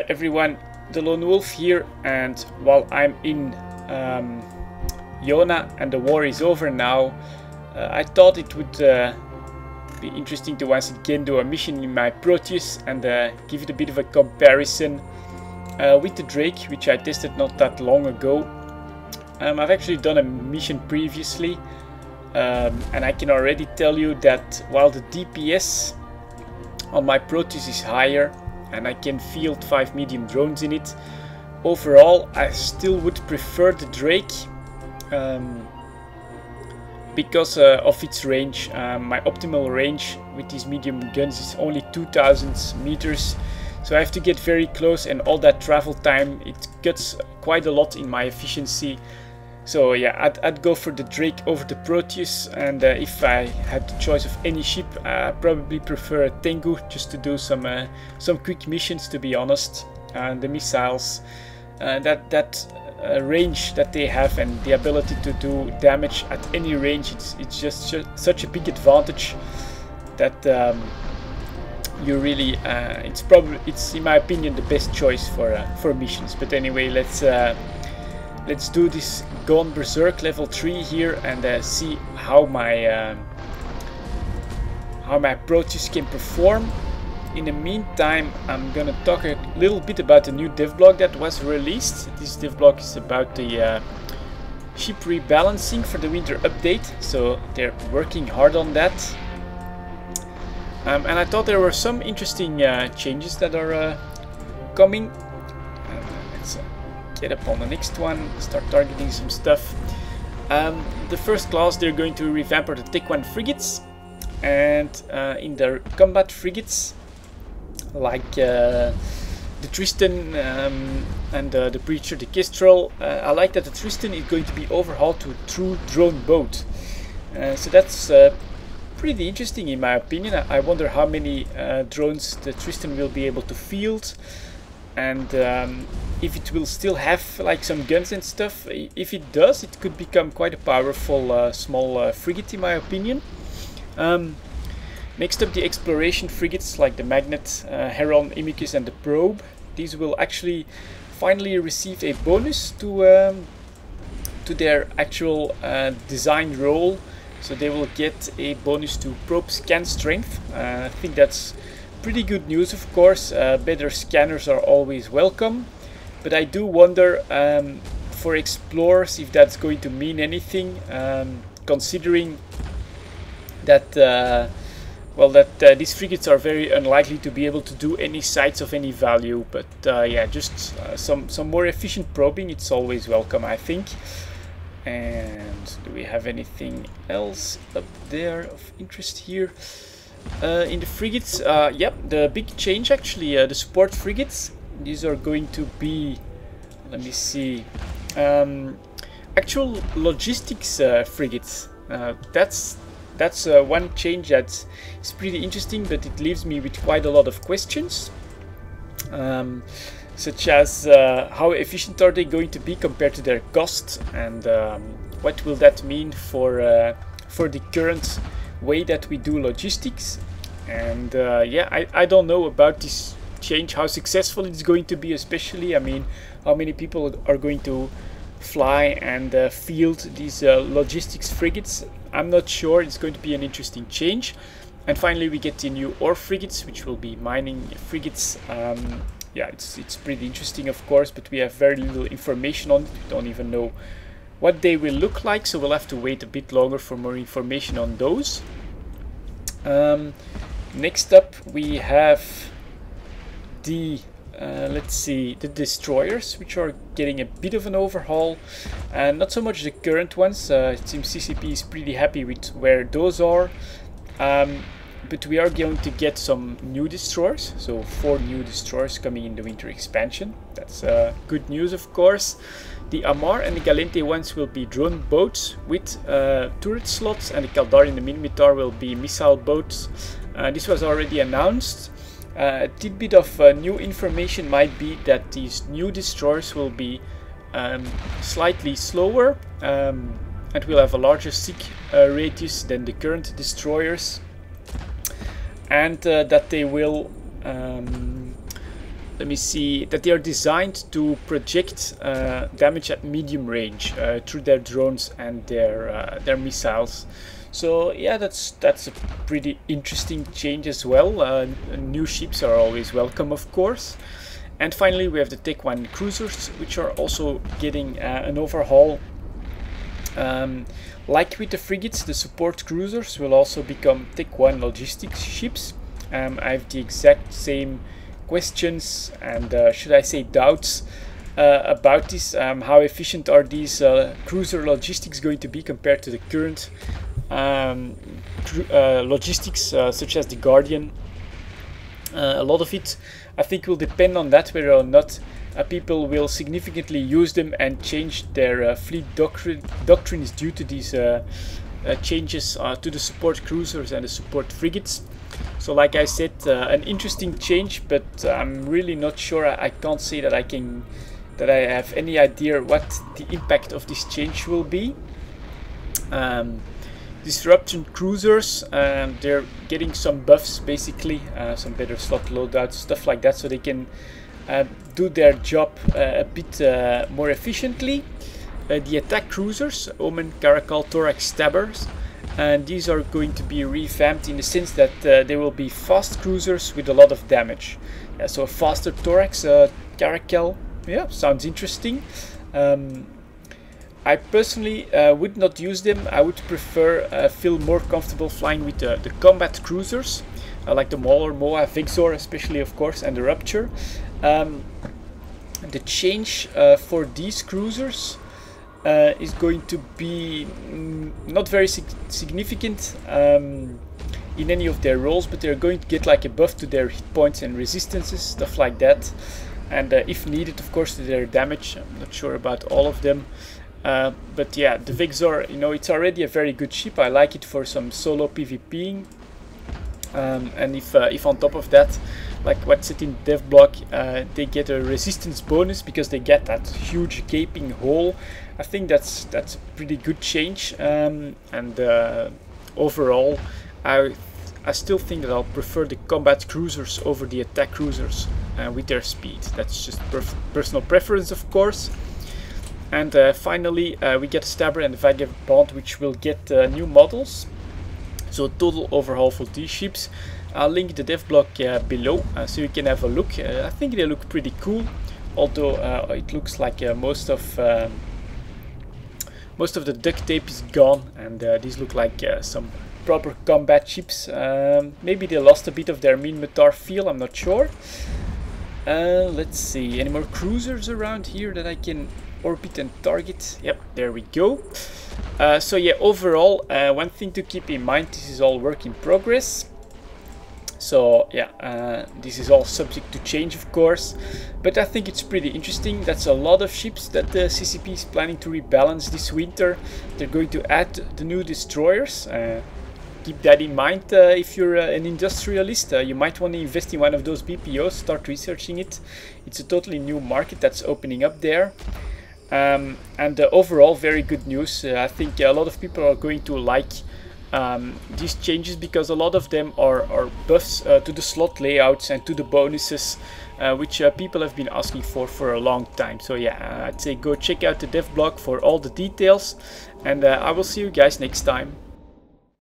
everyone, the Lone Wolf here, and while I'm in Iona and the war is over now, I thought it would be interesting to once again do a mission in my Proteus and give it a bit of a comparison with the Drake, which I tested not that long ago. I've actually done a mission previously, and I can already tell you that while the DPS on my Proteus is higher and I can field 5 medium drones in it, overall I still would prefer the Drake because of its range. My optimal range with these medium guns is only 2000 meters, so I have to get very close, and all that travel time, it cuts quite a lot in my efficiency. So yeah, I'd go for the Drake over the Proteus, and if I had the choice of any ship, I probably prefer a Tengu just to do some quick missions, to be honest. The missiles, that range that they have and the ability to do damage at any range, it's just such a big advantage that you really it's in my opinion the best choice for missions. But anyway, let's do this Gone Berserk level 3 here and see how my Proteus can perform. In the meantime, I'm gonna talk a little bit about the new devlog that was released. This devlog is about the ship rebalancing for the winter update, so they're working hard on that. And I thought there were some interesting changes that are coming. Let's get up on the next one, start targeting some stuff. The first class they're going to revamp are the Tech 1 frigates, and in their combat frigates, like the Tristan and the Preacher, the Kestrel. I like that the Tristan is going to be overhauled to a true drone boat. So that's pretty interesting in my opinion. I wonder how many drones the Tristan will be able to field, and if it will still have like some guns and stuff. If it does, it could become quite a powerful small frigate in my opinion. Next up, the exploration frigates like the Magnet, Heron, Imicus and the Probe. These will actually finally receive a bonus to their actual design role. So they will get a bonus to probe scan strength. I think that's pretty good news, of course. Better scanners are always welcome. But I do wonder for explorers if that's going to mean anything, considering that these frigates are very unlikely to be able to do any sights of any value. But yeah, just some more efficient probing, it's always welcome, I think. And do we have anything else up there of interest here? In the frigates, yep, the big change actually, the support frigates. These are going to be, let me see, actual logistics frigates. That's one change that is pretty interesting, but it leaves me with quite a lot of questions, such as how efficient are they going to be compared to their cost, and what will that mean for the current way that we do logistics. And yeah, I don't know about this change, how successful it's going to be, especially, I mean, how many people are going to fly and field these logistics frigates. I'm not sure. It's going to be an interesting change. And finally we get the new ore frigates, which will be mining frigates. Yeah, it's pretty interesting, of course, but we have very little information on it. We don't even know what they will look like, so we'll have to wait a bit longer for more information on those. Next up we have the let's see, the destroyers, which are getting a bit of an overhaul, and not so much the current ones. It seems CCP is pretty happy with where those are, but we are going to get some new destroyers, so 4 new destroyers coming in the winter expansion. That's good news, of course. The Amar and the Galente ones will be drone boats with turret slots, and the Kaldar and the Minimitar will be missile boats. This was already announced. A tidbit of new information might be that these new destroyers will be slightly slower and will have a larger seek radius than the current destroyers, and that they will let me see, that they are designed to project damage at medium range through their drones and their missiles. So yeah, that's a pretty interesting change as well. New ships are always welcome, of course. And finally, we have the Tech 1 cruisers, which are also getting an overhaul. Like with the frigates, the support cruisers will also become Tech 1 logistics ships. I have the exact same questions and should I say doubts about this. How efficient are these cruiser logistics going to be compared to the current logistics such as the Guardian? A lot of it, I think, will depend on that, whether or not people will significantly use them and change their fleet doctrines due to these changes to the support cruisers and the support frigates. So like I said, an interesting change, but I'm really not sure. I can't say that I have any idea what the impact of this change will be. Disruption cruisers, they're getting some buffs, basically, some better slot loadouts, stuff like that, so they can do their job a bit more efficiently. The attack cruisers, Omen, Caracal, Thorax, Stabbers, and these are going to be revamped in the sense that they will be fast cruisers with a lot of damage. So a faster Thorax, Caracal, yeah, sounds interesting. I personally would not use them. I would prefer feel more comfortable flying with the combat cruisers, like the Mauler, Moa, Vexor especially, of course, and the Rupture. The change for these cruisers is going to be not very significant in any of their roles, but they're going to get like a buff to their hit points and resistances, stuff like that, and if needed, of course, to their damage. I'm not sure about all of them. But yeah, the Vexor, you know, it's already a very good ship. I like it for some solo PvPing. And if on top of that, like what's it in dev block, they get a resistance bonus because they get that huge gaping hole, I think that's a pretty good change. And overall, I still think that I'll prefer the combat cruisers over the attack cruisers with their speed. That's just personal preference, of course. And finally, we get Stabber and Vagabond, which will get new models. So total overhaul for these ships. I'll link the dev block below so you can have a look. I think they look pretty cool, although it looks like most of the duct tape is gone, and these look like some proper combat ships. Maybe they lost a bit of their Minmatar feel, I'm not sure. Let's see, any more cruisers around here that I can orbit and target? Yep, there we go. So yeah, overall, one thing to keep in mind, this is all work in progress. So yeah, this is all subject to change, of course, but I think it's pretty interesting. That's a lot of ships that the CCP is planning to rebalance this winter. They're going to add the new destroyers. Keep that in mind if you're an industrialist. You might want to invest in one of those BPOs, start researching it. It's a totally new market that's opening up there. And overall, very good news. I think a lot of people are going to like these changes because a lot of them are buffs to the slot layouts and to the bonuses, which people have been asking for a long time. So yeah, I'd say go check out the dev blog for all the details, and I will see you guys next time.